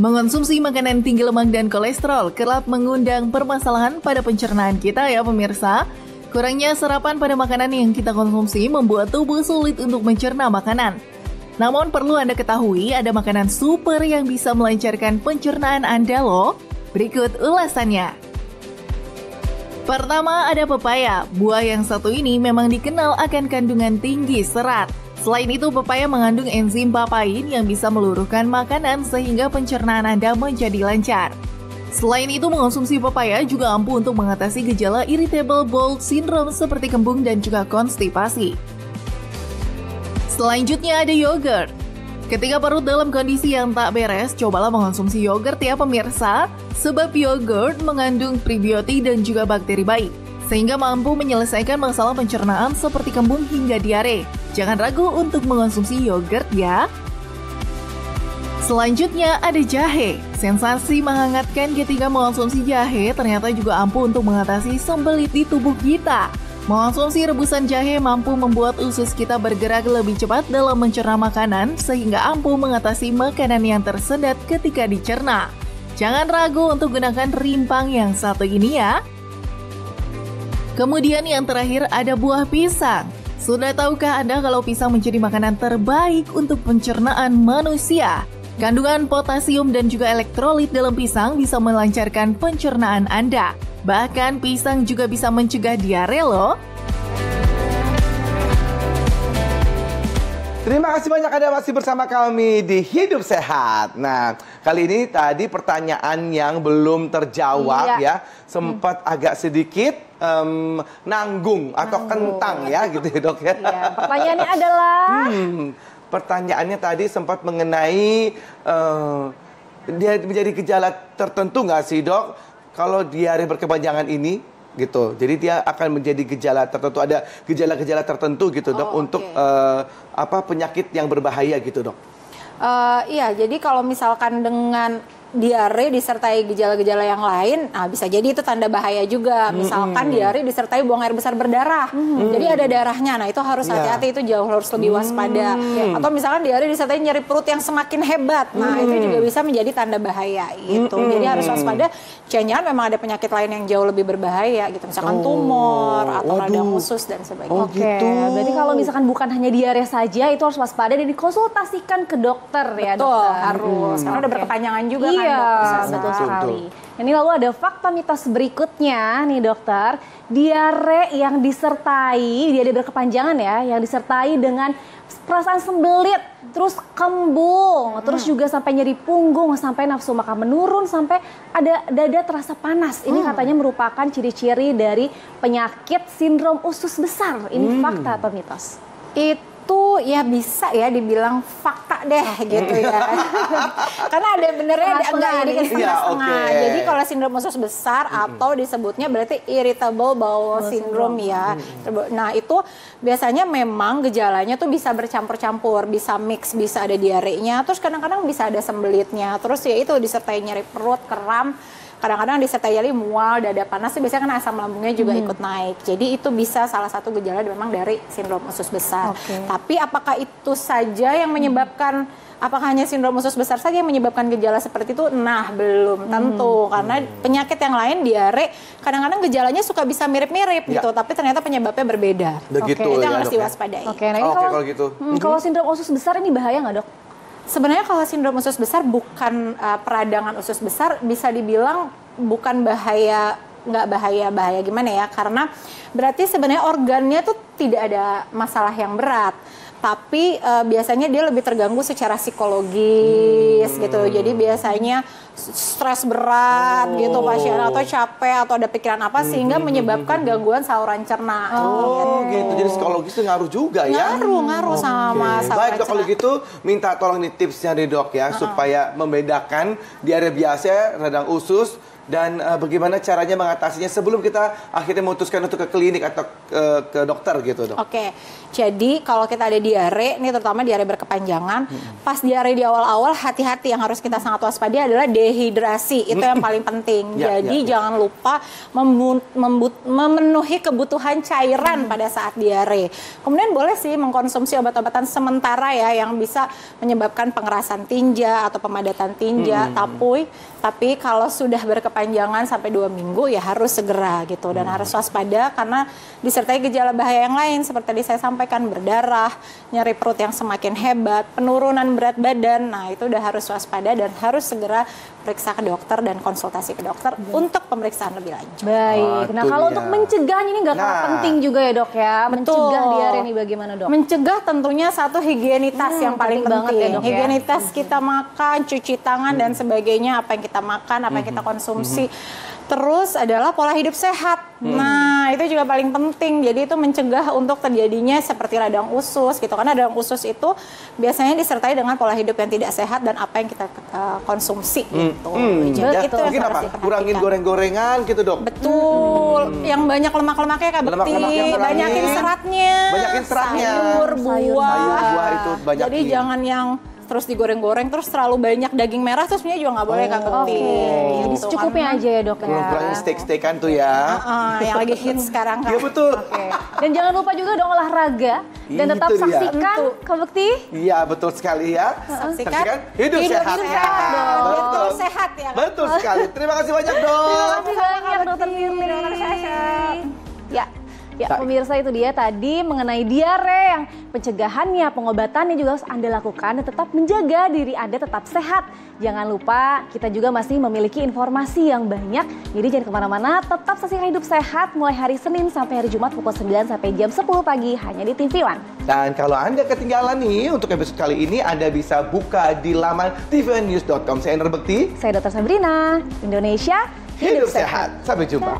Mengonsumsi makanan tinggi lemak dan kolesterol kerap mengundang permasalahan pada pencernaan kita ya pemirsa. Kurangnya sarapan pada makanan yang kita konsumsi membuat tubuh sulit untuk mencerna makanan. Namun perlu Anda ketahui ada makanan super yang bisa melancarkan pencernaan Anda loh. Berikut ulasannya. Pertama ada pepaya. Buah yang satu ini memang dikenal akan kandungan tinggi serat. Selain itu, pepaya mengandung enzim papain yang bisa meluruhkan makanan sehingga pencernaan Anda menjadi lancar. Selain itu, mengonsumsi pepaya juga ampuh untuk mengatasi gejala irritable bowel syndrome seperti kembung dan juga konstipasi. Selanjutnya ada yogurt. Ketika perut dalam kondisi yang tak beres, cobalah mengonsumsi yogurt ya pemirsa, sebab yogurt mengandung prebiotik dan juga bakteri baik, sehingga mampu menyelesaikan masalah pencernaan seperti kembung hingga diare. Jangan ragu untuk mengonsumsi yogurt ya. Selanjutnya ada jahe. Sensasi menghangatkan ketika mengonsumsi jahe ternyata juga ampuh untuk mengatasi sembelit di tubuh kita. Mengonsumsi rebusan jahe mampu membuat usus kita bergerak lebih cepat dalam mencerna makanan sehingga ampuh mengatasi makanan yang tersendat ketika dicerna. Jangan ragu untuk gunakan rimpang yang satu ini ya. Kemudian yang terakhir ada buah pisang. Sudah tahukah Anda kalau pisang menjadi makanan terbaik untuk pencernaan manusia? Kandungan potasium dan juga elektrolit dalam pisang bisa melancarkan pencernaan Anda. Bahkan pisang juga bisa mencegah diare loh. Terima kasih banyak Anda masih bersama kami di Hidup Sehat. Nah, kali ini tadi pertanyaan yang belum terjawab ya. Sempat agak sedikit nanggung atau kentang ya gitu ya dok ya. Pertanyaannya adalah pertanyaannya tadi sempat mengenai dia menjadi gejala tertentu nggak sih dok kalau diare berkepanjangan ini gitu. Jadi dia akan menjadi gejala tertentu, ada gejala-gejala tertentu gitu dok untuk penyakit yang berbahaya gitu dok. Iya, jadi kalau misalkan dengan diare disertai gejala-gejala yang lain, bisa jadi itu tanda bahaya juga. Misalkan diare disertai buang air besar berdarah, jadi ada darahnya. Nah itu harus hati-hati, itu jauh harus lebih waspada. Atau misalkan diare disertai nyeri perut yang semakin hebat, nah itu juga bisa menjadi tanda bahaya gitu. Jadi harus waspada. Jangan-jangan memang ada penyakit lain yang jauh lebih berbahaya gitu, misalkan tumor atau radang usus dan sebagainya. Gitu. Berarti kalau misalkan bukan hanya diare saja, itu harus waspada dan dikonsultasikan ke dokter ya. Betul, harus. Karena udah berkepanjangan juga kan. Iya, betul sekali. Ini lalu ada fakta mitos berikutnya nih dokter. Diare yang disertai, diare berkepanjangan ya, yang disertai dengan perasaan sembelit, terus kembung, terus juga sampai nyeri punggung, sampai nafsu makan menurun, sampai ada dada terasa panas. Ini katanya merupakan ciri-ciri dari penyakit sindrom usus besar. Ini fakta atau mitos? Itu ya bisa ya dibilang fakta deh gitu ya. Karena ada benernya ada enggak, jadi setengah-setengah. Jadi kalau sindrom usus besar atau disebutnya berarti irritable bowel syndrome ya. Nah itu biasanya memang gejalanya tuh bisa bercampur-campur, bisa mix, bisa ada diarenya, terus kadang-kadang bisa ada sembelitnya, terus ya itu disertai nyeri perut, kram. Kadang-kadang disertai nyeri mual, dada panas, biasanya kan asam lambungnya juga ikut naik. Jadi itu bisa salah satu gejala memang dari sindrom usus besar. Tapi apakah itu saja yang menyebabkan, apakah hanya sindrom usus besar saja yang menyebabkan gejala seperti itu? Nah, belum tentu. Karena penyakit yang lain, diare, kadang-kadang gejalanya suka bisa mirip-mirip gitu, tapi ternyata penyebabnya berbeda. Begitu itu ya, yang harus dok, diwaspadai. Nah ini kalau gitu. Kalau sindrom usus besar ini bahaya nggak dok? Sebenarnya kalau sindrom usus besar bukan peradangan usus besar, bisa dibilang bukan bahaya, nggak bahaya gimana ya, karena berarti sebenarnya organnya tuh tidak ada masalah yang berat. Tapi biasanya dia lebih terganggu secara psikologis gitu. Jadi biasanya stres berat gitu pasien, atau capek atau ada pikiran apa sehingga menyebabkan gangguan saluran cerna. Gitu. Jadi psikologis itu ngaruh juga ya. Ngaruh sama saluran Baik dok, cerna. kalau gitu minta tolong nih tipsnya nih dok ya supaya membedakan diare biasa, radang usus dan bagaimana caranya mengatasinya sebelum kita akhirnya memutuskan untuk ke klinik atau ke dokter gitu, Dok. Oke, jadi kalau kita ada diare, ini terutama diare berkepanjangan, pas diare di awal-awal hati-hati, yang harus kita sangat waspada adalah dehidrasi, itu yang paling penting. Jadi jangan lupa memenuhi kebutuhan cairan pada saat diare. Kemudian boleh sih mengkonsumsi obat-obatan sementara ya, yang bisa menyebabkan pengerasan tinja atau pemadatan tinja, tapi kalau sudah berkepanjangan sampai 2 minggu ya harus segera gitu, dan harus waspada karena disertai gejala bahaya yang lain seperti tadi saya sampaikan, berdarah, nyeri perut yang semakin hebat, penurunan berat badan. Nah, itu udah harus waspada dan harus segera periksa ke dokter dan konsultasi ke dokter untuk pemeriksaan lebih lanjut. Baik. Nah, kalau untuk mencegahnya ini nggak kalah penting juga ya, Dok ya. Mencegah diare ini bagaimana, Dok? Mencegah tentunya satu higienitas yang paling penting. Ya, Dok, higienitas kita makan, cuci tangan dan sebagainya, apa yang kita makan, apa yang kita konsumsi. Terus adalah pola hidup sehat. Nah, itu juga paling penting. Jadi itu mencegah untuk terjadinya seperti radang usus gitu. Karena radang usus itu biasanya disertai dengan pola hidup yang tidak sehat dan apa yang kita konsumsi gitu. Jadi itu mungkin apa? Kurangin goreng-gorengan gitu, Dok. Betul. Yang banyak lemak-lemaknya kayak bekti, banyakin seratnya. Sayur, buah itu banyakin. Jadi jangan yang terus digoreng-goreng, terus terlalu banyak daging merah, terus sebenarnya juga nggak boleh Kak Bekti. Jadi secukupnya aja ya, Dok ya. Kurangin steak-steakan tuh ya. Yang lagi hits sekarang Kak. Iya betul. Dan jangan lupa juga dong olahraga dan tetap Itu dia. saksikan Kak Bekti. Iya, betul sekali ya. Saksikan Hidup sehat. Betul sehat ya. Betul sekali. Terima kasih banyak, Dok. Terima kasih banyak, Dokter Firly. Ya, pemirsa, itu dia tadi mengenai diare yang pencegahannya, pengobatannya juga harus Anda lakukan dan tetap menjaga diri Anda tetap sehat. Jangan lupa kita juga masih memiliki informasi yang banyak. Jadi jangan kemana-mana, tetap saksikan Hidup Sehat mulai hari Senin sampai hari Jumat pukul 9 sampai jam 10 pagi hanya di TV One. Dan kalau Anda ketinggalan nih untuk episode kali ini, Anda bisa buka di laman tvnews.com. Saya Indra Bekti. Saya Dr. Sabrina, Indonesia Hidup Sehat. Sampai jumpa.